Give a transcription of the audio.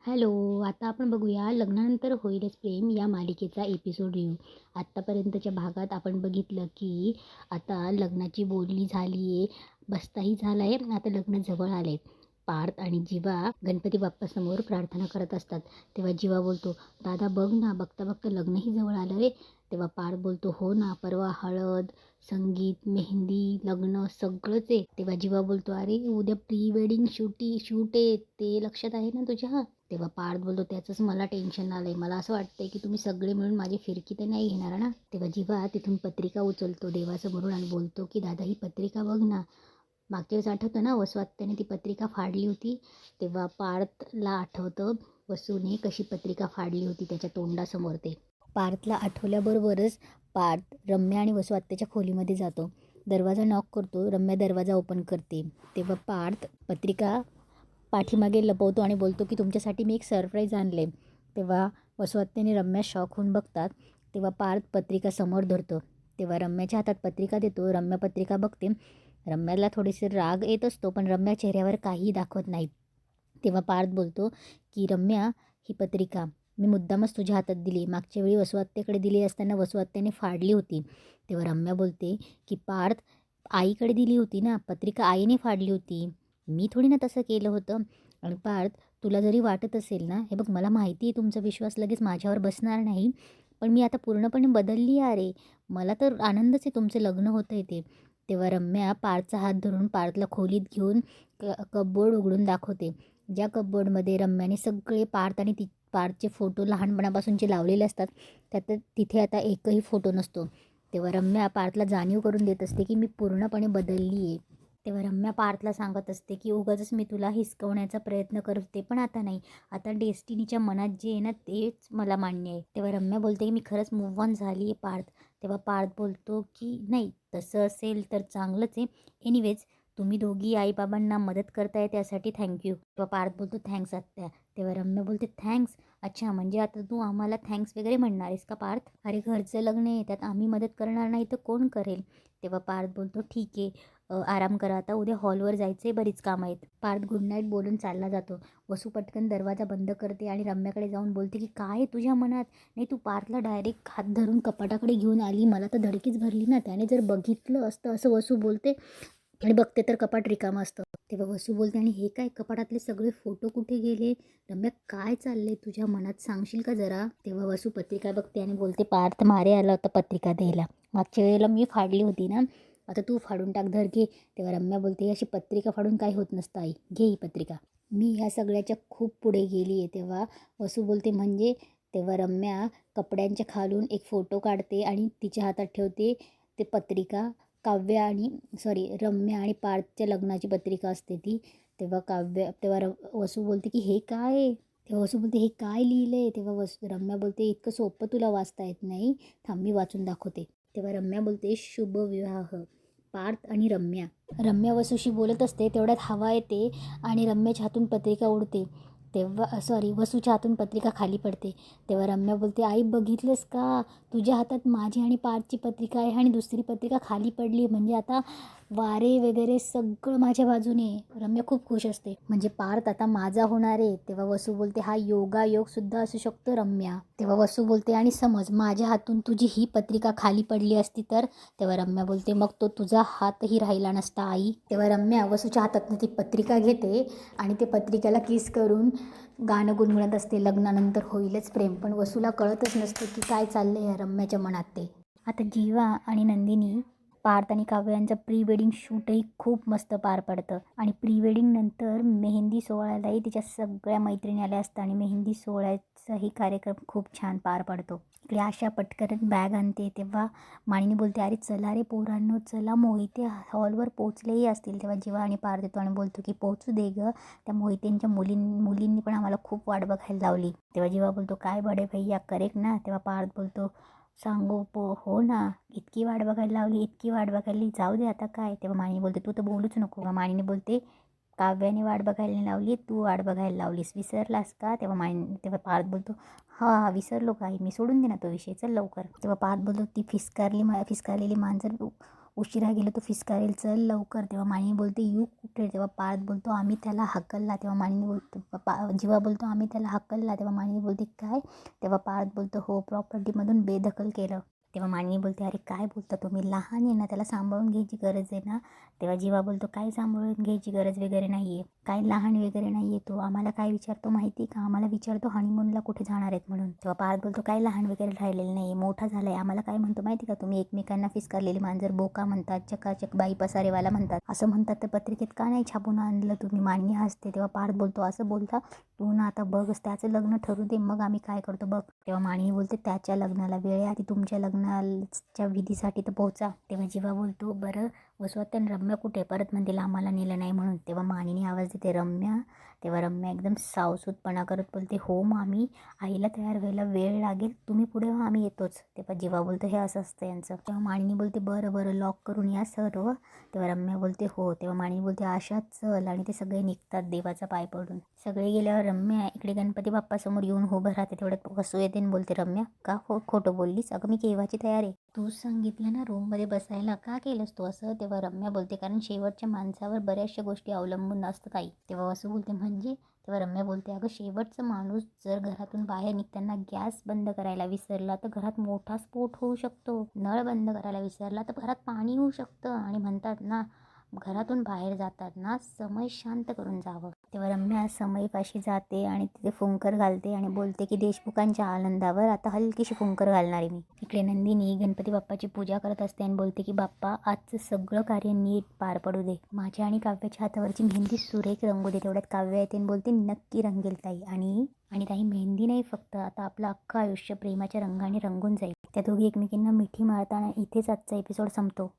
Hello. आता आपण बघूया लग्नानंतर होईलच प्रेम या मालिकेचा एपिसोड रिव्ह्यू. आत्तापर्यंतच्या भागात आपण बघितलं की आता लग्नाची बोलणी झाली आहे, बस्ताही झाला आहे, आता लग्न जवळ आले. पार्थ आणि जीवा गणपती बाप्पासमोर प्रार्थना करत असतात. तेव्हा जीवा बोलतो, दादा बघ ना, बघता बघता लग्नही जवळ आलं रे. तेव्हा पार्थ बोलतो, हो ना, परवा हळद, संगीत, मेहंदी, लग्न सगळंच आहे. तेव्हा जीवा बोलतो, अरे उद्या प्री वेडिंग शूट आहे, ते लक्षात आहे ना तुझ्या? तेव्हा पार्थ बोलतो, त्याचंच मला टेन्शन आलंय. मला असं वाटतंय की तुम्ही सगळे मिळून माझी फिरकी तर नाही घेणार ना. तेव्हा जीवा तिथून पत्रिका उचलतो देवासमोरून आणि बोलतो की दादा ही पत्रिका बघ ना. मागच्या वेळेस आठवतं ना, वसवात त्याने ती पत्रिका फाडली होती. तेव्हा पार्थला आठवतं वसूने कशी पत्रिका फाडली होती त्याच्या तोंडासमोर. ते पार्थला आठवल्याबरोबरच पार्थ रम्या आणि वसू आत्याच्या खोलीमध्ये जातो. दरवाजा नॉक करतो. रम्या दरवाजा ओपन करते. तेव्हा पार्थ पत्रिका पाठीमागे लपवतो आणि बोलतो की तुमच्यासाठी मी एक सरप्राईज आणले. तेव्हा वसू आत्याने रम्या शॉक होऊन बघतात. तेव्हा पार्थ पत्रिका समोर धरतो. तेव्हा रम्याच्या हातात पत्रिका देतो. रम्या पत्रिका बघते. रम्याला थोडीशी राग येत असतो, पण रम्या चेहऱ्यावर काहीही दाखवत नाही. तेव्हा पार्थ बोलतो की रम्या, ही पत्रिका मी मुद्दामच तुझ्या हातात दिली. मागच्या वेळी वसू आत्याकडे दिली असताना वसू आत्याने फाडली होती. तेव्हा रम्या बोलते की पार्थ, आईकडे दिली होती ना, पत्रिका आईने फाडली होती, मी थोडी ना तसं केलं होतं. आणि पार्थ, तुला जरी वाटत असेल ना, हे बघ मला माहिती आहे तुमचा विश्वास लगेच माझ्यावर बसणार नाही, पण मी आता पूर्णपणे बदलली आहे रे. मला तर आनंदच आहे तुमचं लग्न होतं आहे ते. तेव्हा रम्या पार्थचा हात धरून पार्थला खोलीत घेऊन कपबोर्ड उघडून दाखवते. ज्या कपबोर्डमध्ये रम्याने सगळे पार्थ आणि पार्थचे फोटो लहानपणापासूनचे लावलेले असतात, त्यात तिथे आता एकही फोटो नसतो. तेव्हा रम्या पार्थला जाणीव करून देत असते की मी पूर्णपणे बदलली आहे. तेव्हा रम्या पार्थला सांगत असते की उगाचच मी तुला हिसकवण्याचा प्रयत्न करते, पण आता नाही. आता डेस्टिनीच्या मनात जे आहे ना, तेच मला मान्य आहे. तेव्हा रम्या बोलते की मी खरंच मूव्ह ऑन झाली आहे पार्थ. तेव्हा पार्थ बोलतो की नाही, तसं असेल तर चांगलंच आहे. एनिवेज, तुम्ही दोघी आईबाबांना मदत करताय त्यासाठी थँक्यू. तेव्हा पार्थ बोलतो, थँक्स आत्या. तेव्हा रम्या बोलते, थँक्स? अच्छा, म्हणजे आता तू आम्हाला थँक्स वगैरे म्हणणार आहेस का पार्थ? अरे घरचं लग्न आहे, त्यात आम्ही मदत करणार नाही तर कोण करेल? तेव्हा पार्थ बोलतो, ठीक आहे, आराम करा आता, उद्या हॉलवर जायचे, बरीच कामं आहेत. पार्थ गुड नाईट बोलून चालला जातो. वसू पटकन दरवाजा बंद करते आणि रम्याकडे जाऊन बोलते की काय आहे तुझ्या मनात? नाही, तू पार्थला डायरेक्ट हात धरून कपाटाकडे घेऊन आली, मला तर धडकीच भरली ना. त्याने जर बघितलं असतं, असं वसू बोलते, आणि बघते तर कपाट रिकामं असतं. तेव्हा वसू बोलते, आणि हे काय, कपाटातले सगळे फोटो कुठे गेले? रम्या, काय चाललंय तुझ्या मनात, सांगशील का जरा? तेव्हा वसू पत्रिका बघते आणि बोलते, पार्थ मारे आला होता पत्रिका द्यायला. मागच्या वेळेला मी फाडली होती ना, आता तू फाडून टाक, धर घे. तेव्हा रम्या बोलते, अशी पत्रिका फाडून काय होत नसतं आई, घे ही पत्रिका. मी ह्या सगळ्याच्या खूप पुढे गेली आहे. तेव्हा वसू बोलते, म्हणजे? तेव्हा रम्या कपड्यांच्या खालून एक फोटो काढते आणि तिच्या हातात ठेवते. ते पत्रिका रम्या आणि पार्थच्या लग्नाची पत्रिका असते ती. तेव्हा वसू बोलते की हे काय आहे? तेव्हा वसू बोलते, हे काय लिहिलं आहे? तेव्हा रम्या बोलते, इतकं सोपं तुला वाचता येत नाही, थांब मी वाचून दाखवते. तेव्हा रम्या बोलते, शुभ विवाह पार्थ आणि रम्या. रम्या वसूशी बोलत असते, तेवढ्यात हवा येते आणि रम्याच्या हातून पत्रिका उडते. वसूच्या हातून पत्रिका खाली पडते. तेव्हा रम्या बोलते, आई बघितलंस का, तुझ्या हातात माझी आणि पार्थची पत्रिका आहे आणि दुसरी पत्रिका खाली पडली, म्हणजे आता वारे वगैरे सगळं माझ्या बाजूने. रम्या खूप खुश असते, म्हणजे पार्थ आता माझा होणार आहे. तेव्हा वसू बोलते, हा योगायोग सुद्धा असू शकतो रम्या. तेव्हा वसू बोलते, आणि समज माझ्या हातून तुझी ही पत्रिका खाली पडली असती तर? तेव्हा रम्या बोलते, मग तो तुझा हातही राहिला नसता आई. तेव्हा रम्या वसूच्या हातातून ती पत्रिका घेते आणि ते पत्रिकेला किस करून गाणं गुणगुणत असते, लग्नानंतर होईलच प्रेम. पण वसूला कळतच नसते की काय चाललंय या रम्याच्या मनात ते. आता जीवा आणि नंदिनी, पार्थ आणि काव्य यांचं प्री वेडिंग शूटही खूप मस्त पार पडतं. आणि प्री वेडिंग नंतर मेहंदी सोहळ्यालाही तिच्या सगळ्या मैत्रिणी आल्या असतात आणि मेहंदी सोहळ्याचाही कार्यक्रम खूप छान पार पडतो. इकडे आशा पटकन बॅग आणते. तेव्हा माणिनी बोलते, अरे चला रे पोरांनो, चला, मोहिते हॉलवर पोचलेही असतील. तेव्हा जीवा आणि पार्थ येतो आणि बोलतो की पोचू दे गं, त्या मोहितेंच्या मुलींनी पण आम्हाला खूप वाट बघायला लावली. तेव्हा जीवा बोलतो, काय बडे भैया, करेक्ट ना? तेव्हा पार्थ बोलतो, हो ना, इतकी वाट बघायला लावली, इतकी वाट बघायली, जाऊ दे आता काय. तेव्हा माणिनी बोलते, तू तर बोलूच नको. माणिनी बोलते, काव्याने वाट बघायला लावली, तू वाट बघायला लावलीस, विसरलास का? तेव्हा पार्थ बोलतो, हा विसरलो काय मी, सोडून दे ना तो विषय, चल लवकर. तेव्हा पार्थ बोलतो, ती फिसकारलेली मांजर उशिरा गेलो तो फिसकारेल, चल लवकर. तेव्हा मानिनी बोलते यू कुठे. तेव्हा पार्थ बोलतो आम्ही त्याला हकलला. तेव्हा मानिनी बोलतो जीवा बोलतो आम्ही त्याला हकलला. तेव्हा मानिनी बोलते काय. तेव्हा पार्थ बोलतो हो प्रॉपर्टीमधून बेदखल केलं. तेव्हा मानिनी बोलते अरे काय बोलता तुम्ही, लहान आहे ना, त्याला सांभाळून घ्यायची गरज आहे ना. तेव्हा जीवा बोलतो काय सांभाळून घ्यायची गरज वगैरे नाही आहे, काय लहान वगैरे नाही आहे तो. आम्हाला काय विचारतो माहिती का, आम्हाला विचारतो हनीमूनला कुठे जाणार आहेत म्हणून. तेव्हा पार्थ बोलतो काय लहान वगैरे राहिलेलं नाही, मोठा झाला आहे. आम्हाला काय म्हणतो माहिती का, तुम्ही एकमेकांना फिसकारलेली मांजर बोका म्हणतात, चकाचक बाई पसारेवाला म्हणतात. असं म्हणतात तर पत्रिकेत का नाही छापून आणलं तुम्ही. मानिनी हसते. तेव्हा पार्थ बोलतो असं बोलता तू ना, आता बघच त्याचं लग्न ठरू दे मग आम्ही काय करतो बघ. तेव्हा मानिनी बोलते त्याच्या लग्नाला वेळ आधी तुमच्या लग्नाच्या विधीसाठी तर पोहोचा. तेव्हा जीवा बोलतो बरं वसवत रम्या कुठे, परत म्हणतील आम्हाला नेलं नाही म्हणून. तेव्हा मानिनी आवाज देते रम्या. तेव्हा रम्या एकदम सावसूतपणा करत बोलते हो मामी, आईला तयार व्हायला वेळ लागेल, तुम्ही पुढे व्हा आम्ही येतोच. तेव्हा जीवा बोलतो हे असं असतं यांचं. तेव्हा मानिनी बोलते बरं बरं लॉक करून या सर्व. तेव्हा रम्या बोलते हो. तेव्हा मानिनी बोलते आशात चल, आणि ते सगळे निघतात देवाचा पाय पडून. सगळे गेल्यावर रम्या इकडे गणपती बाप्पासमोर येऊन उभं राहते. तेवढ्यात वसू येते आणि बोलते रम्या का खोटं बोललीस, अगं मी केव्हाची तयार आहे, तूच सांगितलं ना रूममध्ये बसायला, का केलंस तू असं. तेव्हा रम्या बोलते कारण शेवटच्या माणसावर बऱ्याचशा गोष्टी अवलंबून असतात आई. तेव्हा वसू बोलते म्हणजे. तेव्हा रम्या बोलते अगं शेवटचा माणूस जर घरातून बाहेर निघताना गॅस बंद करायला विसरला तर घरात मोठा स्फोट होऊ शकतो, नळ बंद करायला विसरला तर घरात पाणी होऊ शकतं, आणि म्हणतात ना घरातून बाहेर जातात ना समय शांत करून जावं. तेव्हा रम्या समईपाशी जाते आणि तिथे फुंकर घालते आणि बोलते की देशमुखांच्या आनंदावर आता हलकीशी फुंकर घालणार आहे मी. इकडे नंदिनी गणपती बाप्पाची पूजा करत असते आणि बोलते की बाप्पा आजचं सगळं कार्य नीट पार पडू दे, माझ्या आणि काव्याच्या हातावरची मेहंदी सुरेख रंगू दे. तेवढ्यात काव्य येते आणि बोलते नक्की रंगेल ताई. आणि ताई मेहंदी नाही फक्त, आता आपलं अख्खं आयुष्य प्रेमाच्या रंगाने रंगून जाईल. त्या दोघी एकमेकींना मिठी मारताना इथेच आजचा एपिसोड संपतो.